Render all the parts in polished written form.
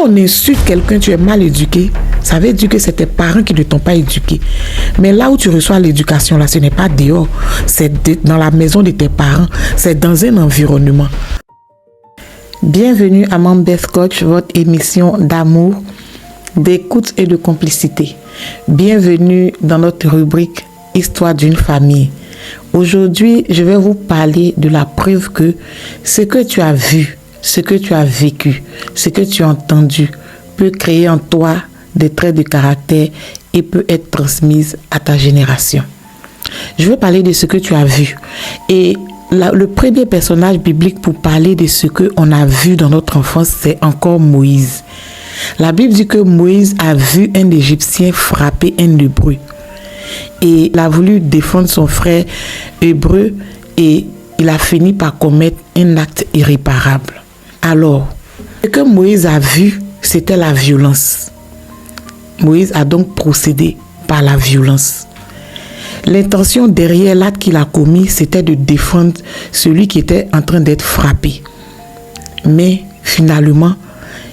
Quand on insulte quelqu'un, tu es mal éduqué, ça veut dire que c'est tes parents qui ne t'ont pas éduqué. Mais là où tu reçois l'éducation, là, ce n'est pas dehors, c'est dans la maison de tes parents, c'est dans un environnement. Bienvenue à Mambeth Coach, votre émission d'amour, d'écoute et de complicité. Bienvenue dans notre rubrique Histoire d'une famille. Aujourd'hui, je vais vous parler de la preuve que ce que tu as vu, ce que tu as vécu, ce que tu as entendu peut créer en toi des traits de caractère et peut être transmise à ta génération. Je vais parler de ce que tu as vu. Et le premier personnage biblique pour parler de ce qu'on a vu dans notre enfance, c'est encore Moïse. La Bible dit que Moïse a vu un Égyptien frapper un Hébreu. Et il a voulu défendre son frère hébreu et il a fini par commettre un acte irréparable. Alors, ce que Moïse a vu, c'était la violence. Moïse a donc procédé par la violence. L'intention derrière l'acte qu'il a commis, c'était de défendre celui qui était en train d'être frappé. Mais finalement,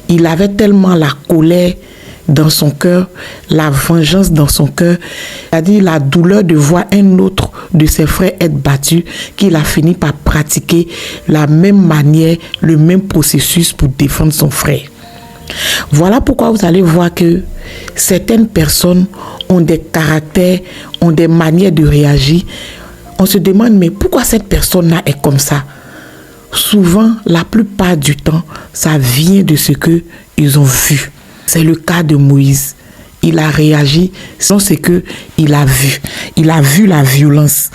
il avait tellement la colère dans son cœur, la vengeance dans son cœur, c'est-à-dire la douleur de voir un autre de ses frères être battu, qu'il a fini par pratiquer la même manière, le même processus pour défendre son frère. Voilà pourquoi vous allez voir que certaines personnes ont des caractères, ont des manières de réagir. On se demande, mais pourquoi cette personne-là est comme ça? Souvent, la plupart du temps, ça vient de ce qu'ils ont vu. C'est le cas de Moïse. Il a réagi sans ce qu'il a vu. Il a vu la violence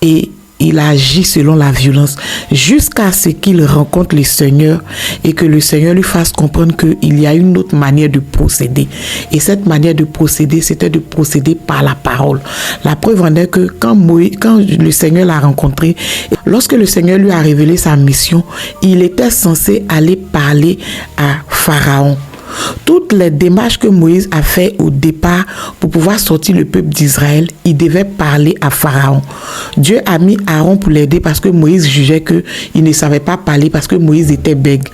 et il a agi selon la violence jusqu'à ce qu'il rencontre le Seigneur et que le Seigneur lui fasse comprendre qu'il y a une autre manière de procéder. Et cette manière de procéder, c'était de procéder par la parole. La preuve en est que quand le Seigneur l'a rencontré, lorsque le Seigneur lui a révélé sa mission, il était censé aller parler à Pharaon. Toutes les démarches que Moïse a fait au départ pour pouvoir sortir le peuple d'Israël, il devait parler à Pharaon. Dieu a mis Aaron pour l'aider parce que Moïse jugeait qu'il ne savait pas parler parce que Moïse était bègue.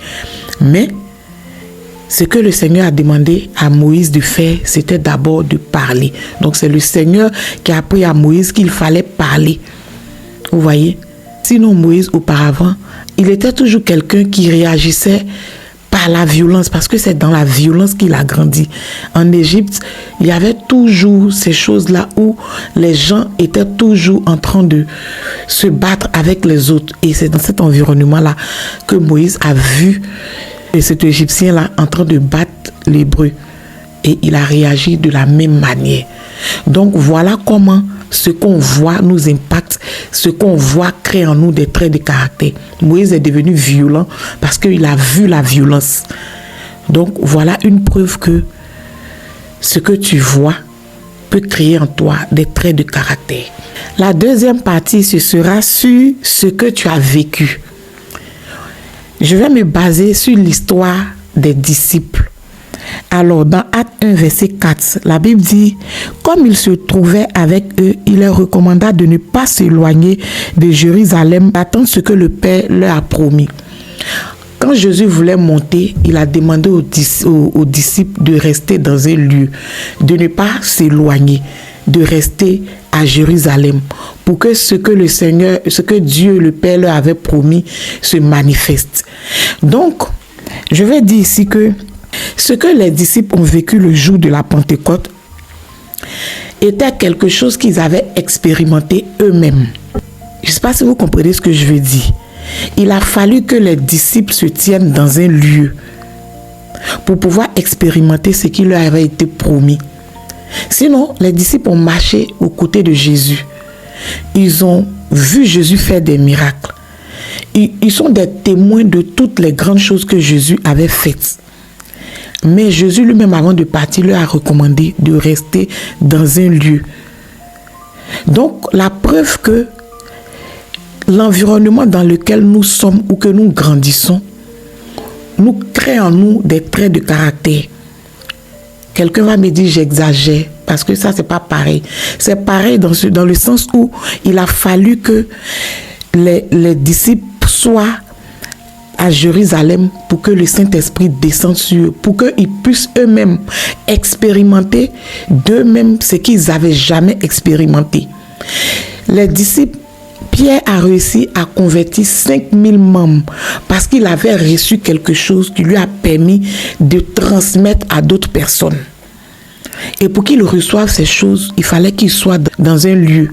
Mais ce que le Seigneur a demandé à Moïse de faire, c'était d'abord de parler. Donc c'est le Seigneur qui a appris à Moïse qu'il fallait parler. Vous voyez? Sinon Moïse auparavant, il était toujours quelqu'un qui réagissait par la violence, parce que c'est dans la violence qu'il a grandi. En Égypte, il y avait toujours ces choses-là où les gens étaient toujours en train de se battre avec les autres. Et c'est dans cet environnement-là que Moïse a vu cet Égyptien-là en train de battre l'Hébreu. Et il a réagi de la même manière. Donc voilà comment ce qu'on voit nous impacte, ce qu'on voit crée en nous des traits de caractère. Moïse est devenu violent parce qu'il a vu la violence. Donc voilà une preuve que ce que tu vois peut créer en toi des traits de caractère. La deuxième partie, ce sera sur ce que tu as vécu. Je vais me baser sur l'histoire des disciples. Alors, dans Actes 1, verset 4, la Bible dit « Comme il se trouvait avec eux, il leur recommanda de ne pas s'éloigner de Jérusalem, d'attendre ce que le Père leur a promis. » Quand Jésus voulait monter, il a demandé aux disciples de rester dans un lieu, de ne pas s'éloigner, de rester à Jérusalem pour que ce que Dieu, le Père, leur avait promis se manifeste. Donc, je vais dire ici que ce que les disciples ont vécu le jour de la Pentecôte était quelque chose qu'ils avaient expérimenté eux-mêmes. Je ne sais pas si vous comprenez ce que je veux dire. Il a fallu que les disciples se tiennent dans un lieu pour pouvoir expérimenter ce qui leur avait été promis. Sinon, les disciples ont marché aux côtés de Jésus. Ils ont vu Jésus faire des miracles. Ils sont des témoins de toutes les grandes choses que Jésus avait faites. Mais Jésus lui-même, avant de partir, leur a recommandé de rester dans un lieu. Donc, la preuve que l'environnement dans lequel nous sommes ou que nous grandissons nous crée en nous des traits de caractère. Quelqu'un va me dire j'exagère parce que ça, c'est pas pareil. C'est pareil dans le sens où il a fallu que les disciples soient à Jérusalem pour que le Saint-Esprit descende sur eux, pour qu'ils puissent eux-mêmes expérimenter d'eux-mêmes ce qu'ils n'avaient jamais expérimenté. Les disciples, Pierre a réussi à convertir 5000 membres parce qu'il avait reçu quelque chose qui lui a permis de transmettre à d'autres personnes. Et pour qu'il reçoive ces choses, il fallait qu'il soit dans un lieu.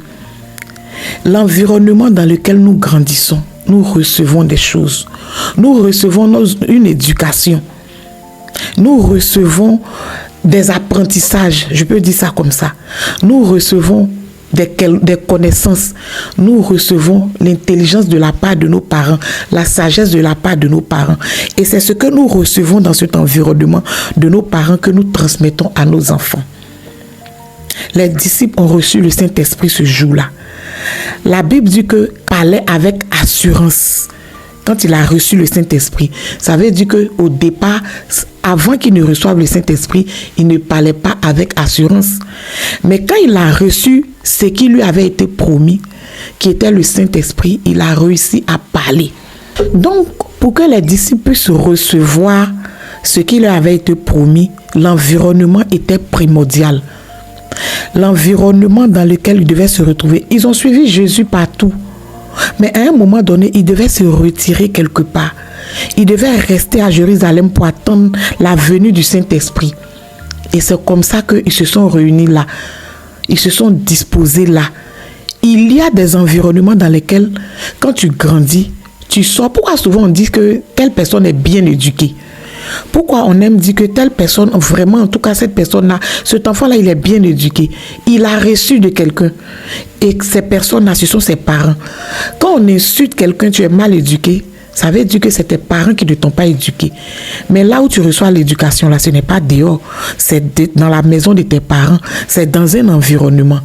L'environnement dans lequel nous grandissons, nous recevons des choses. Nous recevons une éducation. Nous recevons des apprentissages, je peux dire ça comme ça. Nous recevons des connaissances. Nous recevons l'intelligence de la part de nos parents, la sagesse de la part de nos parents. Et c'est ce que nous recevons dans cet environnement de nos parents que nous transmettons à nos enfants. Les disciples ont reçu le Saint-Esprit ce jour-là. La Bible dit que parlait avec assurance. Quand il a reçu le Saint-Esprit, ça veut dire qu'au départ, avant qu'il ne reçoive le Saint-Esprit, il ne parlait pas avec assurance. Mais quand il a reçu ce qui lui avait été promis, qui était le Saint-Esprit, il a réussi à parler. Donc, pour que les disciples puissent recevoir ce qui leur avait été promis, l'environnement était primordial. L'environnement dans lequel ils devaient se retrouver. Ils ont suivi Jésus partout. Mais à un moment donné, ils devaient se retirer quelque part. Ils devaient rester à Jérusalem pour attendre la venue du Saint-Esprit. Et c'est comme ça qu'ils se sont réunis là. Ils se sont disposés là. Il y a des environnements dans lesquels, quand tu grandis, tu sors. Pourquoi souvent on dit que telle personne est bien éduquée? Pourquoi on aime dire que telle personne, vraiment, en tout cas cette personne-là, cet enfant-là, il est bien éduqué. Il a reçu de quelqu'un. Et ces personnes-là, ce sont ses parents. Quand on insulte quelqu'un, tu es mal éduqué, ça veut dire que c'est tes parents qui ne t'ont pas éduqué. Mais là où tu reçois l'éducation, là, ce n'est pas dehors. C'est dans la maison de tes parents. C'est dans un environnement.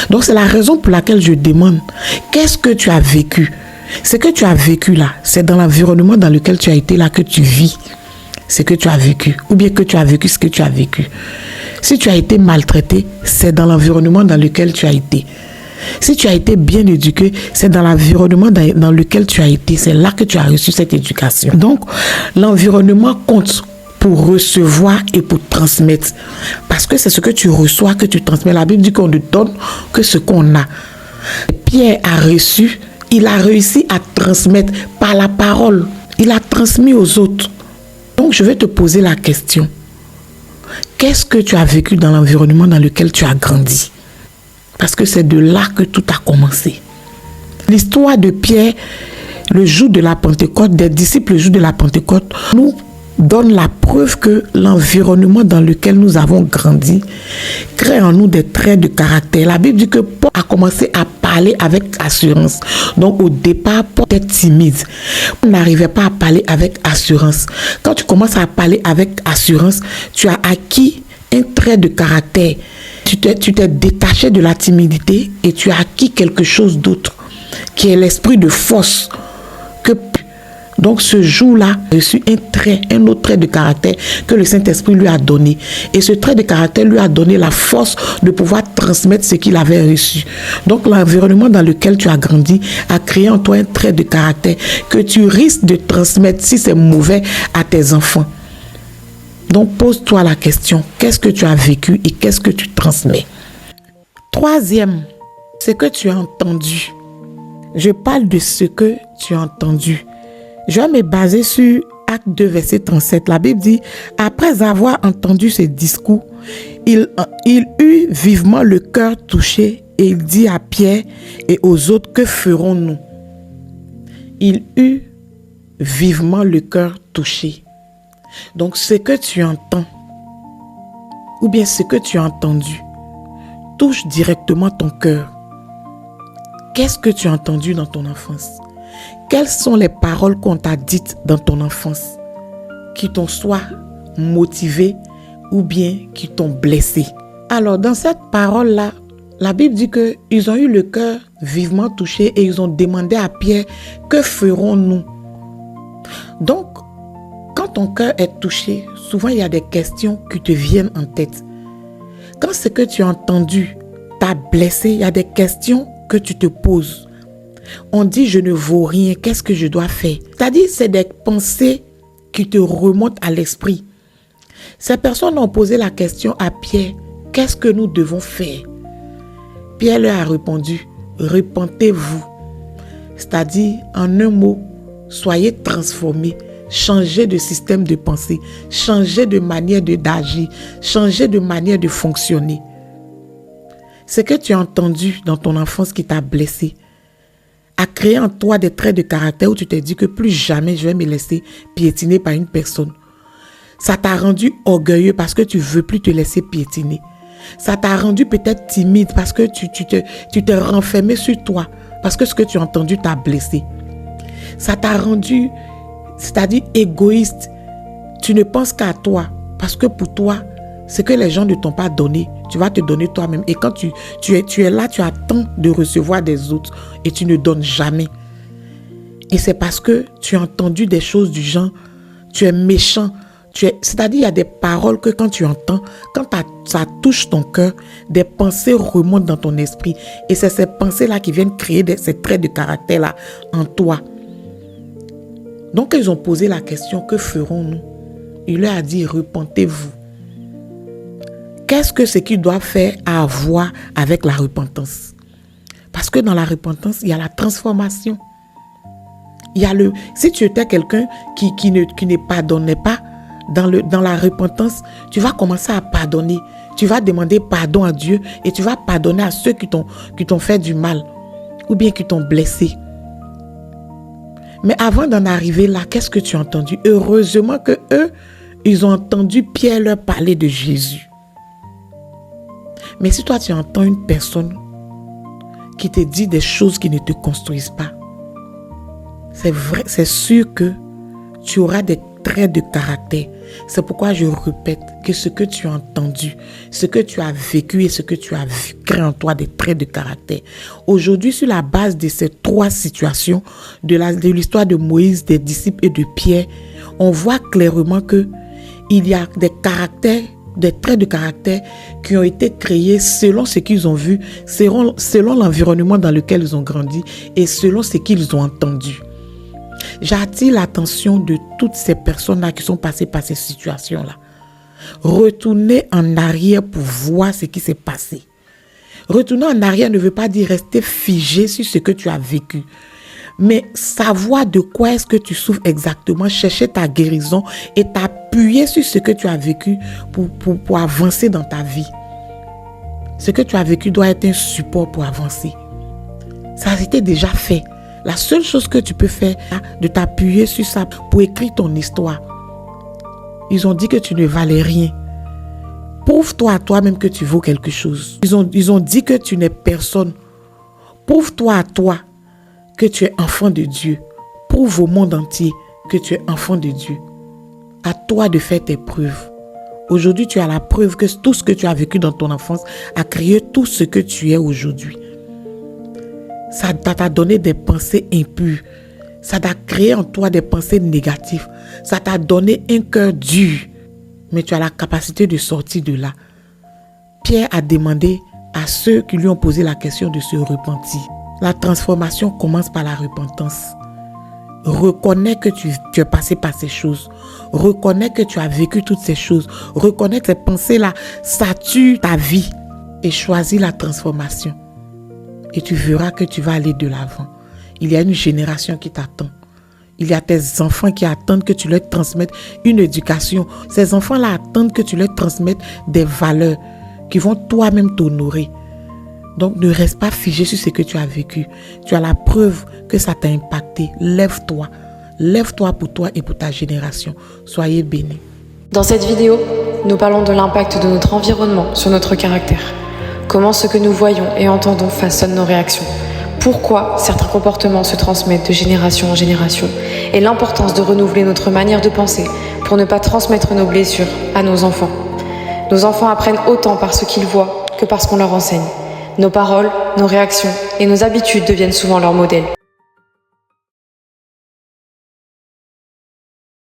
Donc, c'est la raison pour laquelle je demande, qu'est-ce que tu as vécu? Ce que tu as vécu là, c'est dans l'environnement dans lequel tu as été là que tu vis. Ce que tu as vécu, ou bien que tu as vécu ce que tu as vécu. Si tu as été maltraité, c'est dans l'environnement dans lequel tu as été. Si tu as été bien éduqué, c'est dans l'environnement dans lequel tu as été. C'est là que tu as reçu cette éducation. Donc, l'environnement compte pour recevoir et pour transmettre. Parce que c'est ce que tu reçois que tu transmets. La Bible dit qu'on ne donne que ce qu'on a. Pierre a reçu, il a réussi à transmettre par la parole. Il a transmis aux autres. Donc, je vais te poser la question. Qu'est-ce que tu as vécu dans l'environnement dans lequel tu as grandi? Parce que c'est de là que tout a commencé. L'histoire de Pierre, le jour de la Pentecôte, des disciples le jour de la Pentecôte, nous donne la preuve que l'environnement dans lequel nous avons grandi crée en nous des traits de caractère. La Bible dit que Paul a commencé à parler avec assurance. Donc au départ, Paul était timide. On n'arrivait pas à parler avec assurance. Quand tu commences à parler avec assurance, tu as acquis un trait de caractère. Tu t'es détaché de la timidité et tu as acquis quelque chose d'autre, qui est l'esprit de force. Donc ce jour-là, il a reçu un autre trait de caractère que le Saint-Esprit lui a donné. Et ce trait de caractère lui a donné la force de pouvoir transmettre ce qu'il avait reçu. Donc l'environnement dans lequel tu as grandi a créé en toi un trait de caractère que tu risques de transmettre, si c'est mauvais, à tes enfants. Donc pose-toi la question, qu'est-ce que tu as vécu et qu'est-ce que tu transmets? Troisième, ce que tu as entendu. Je parle de ce que tu as entendu. Je vais me baser sur Acte 2, verset 37. La Bible dit, après avoir entendu ce discours, il eut vivement le cœur touché et il dit à Pierre et aux autres, que ferons-nous? Il eut vivement le cœur touché. Donc ce que tu entends, ou bien ce que tu as entendu, touche directement ton cœur. Qu'est-ce que tu as entendu dans ton enfance? Quelles sont les paroles qu'on t'a dites dans ton enfance qui t'ont soit motivé ou bien qui t'ont blessé? Alors, dans cette parole-là, la Bible dit qu'ils ont eu le cœur vivement touché et ils ont demandé à Pierre, que ferons-nous? Donc, quand ton cœur est touché, souvent il y a des questions qui te viennent en tête. Quand ce que tu as entendu t'a blessé, il y a des questions que tu te poses. On dit je ne vaux rien, qu'est-ce que je dois faire? C'est-à-dire c'est des pensées qui te remontent à l'esprit. Ces personnes ont posé la question à Pierre, qu'est-ce que nous devons faire? Pierre leur a répondu, repentez-vous. C'est-à-dire, en un mot, soyez transformés, changez de système de pensée, changez de manière d'agir, changez de manière de fonctionner. Ce que tu as entendu dans ton enfance qui t'a blessé a créé en toi des traits de caractère où tu t'es dit que plus jamais je vais me laisser piétiner par une personne. Ça t'a rendu orgueilleux parce que tu ne veux plus te laisser piétiner. Ça t'a rendu peut-être timide parce que tu t'es renfermé sur toi, parce que ce que tu as entendu t'a blessé. Ça t'a rendu, c'est-à-dire égoïste. Tu ne penses qu'à toi, parce que pour toi, ce que les gens ne t'ont pas donné, tu vas te donner toi-même. Et quand tu es là, tu attends de recevoir des autres et tu ne donnes jamais. Et c'est parce que tu as entendu des choses du genre, tu es méchant. C'est-à-dire, il y a des paroles que quand tu entends, quand ça touche ton cœur, des pensées remontent dans ton esprit. Et c'est ces pensées-là qui viennent créer ces traits de caractère-là en toi. Donc, ils ont posé la question, que ferons-nous? Il leur a dit, repentez-vous. Qu'est-ce que ce qu'ils doivent faire à voir avec la repentance? Parce que dans la repentance, il y a la transformation. Si tu étais quelqu'un qui ne pardonnait pas, dans la repentance, tu vas commencer à pardonner. Tu vas demander pardon à Dieu et tu vas pardonner à ceux qui t'ont fait du mal ou bien qui t'ont blessé. Mais avant d'en arriver là, qu'est-ce que tu as entendu? Heureusement que eux, ils ont entendu Pierre leur parler de Jésus. Mais si toi, tu entends une personne qui te dit des choses qui ne te construisent pas, c'est vrai, c'est sûr que tu auras des traits de caractère. C'est pourquoi je répète que ce que tu as entendu, ce que tu as vécu et ce que tu as vu crée en toi des traits de caractère. Aujourd'hui, sur la base de ces trois situations, de l'histoire de Moïse, des disciples et de Pierre, on voit clairement que il y a des caractères, des traits de caractère qui ont été créés selon ce qu'ils ont vu, selon l'environnement dans lequel ils ont grandi et selon ce qu'ils ont entendu. J'attire l'attention de toutes ces personnes-là qui sont passées par ces situations-là. Retournez en arrière pour voir ce qui s'est passé. Retourner en arrière ne veut pas dire rester figé sur ce que tu as vécu. Mais savoir de quoi est-ce que tu souffres exactement, chercher ta guérison et t'appuyer sur ce que tu as vécu pour avancer dans ta vie. Ce que tu as vécu doit être un support pour avancer. Ça a été déjà fait. La seule chose que tu peux faire, c'est de t'appuyer sur ça pour écrire ton histoire. Ils ont dit que tu ne valais rien. Prouve-toi à toi-même que tu vaux quelque chose. Ils ont dit que tu n'es personne. Prouve-toi à toi que tu es enfant de Dieu. Prouve au monde entier que tu es enfant de Dieu. À toi de faire tes preuves. Aujourd'hui, tu as la preuve que tout ce que tu as vécu dans ton enfance a créé tout ce que tu es aujourd'hui. Ça t'a donné des pensées impures. Ça t'a créé en toi des pensées négatives. Ça t'a donné un cœur dur. Mais tu as la capacité de sortir de là. Pierre a demandé à ceux qui lui ont posé la question de se repentir. La transformation commence par la repentance. Reconnais que tu es passé par ces choses. Reconnais que tu as vécu toutes ces choses. Reconnais que ces pensées-là, ça tue ta vie. Et choisis la transformation. Et tu verras que tu vas aller de l'avant. Il y a une génération qui t'attend. Il y a tes enfants qui attendent que tu leur transmettes une éducation. Ces enfants-là attendent que tu leur transmettes des valeurs qui vont toi-même t'honorer. Donc ne reste pas figé sur ce que tu as vécu. Tu as la preuve que ça t'a impacté. Lève-toi. Lève-toi pour toi et pour ta génération. Soyez bénis. Dans cette vidéo, nous parlons de l'impact de notre environnement sur notre caractère. Comment ce que nous voyons et entendons façonne nos réactions. Pourquoi certains comportements se transmettent de génération en génération et l'importance de renouveler notre manière de penser pour ne pas transmettre nos blessures à nos enfants. Nos enfants apprennent autant par ce qu'ils voient que par ce qu'on leur enseigne. Nos paroles, nos réactions et nos habitudes deviennent souvent leur modèle.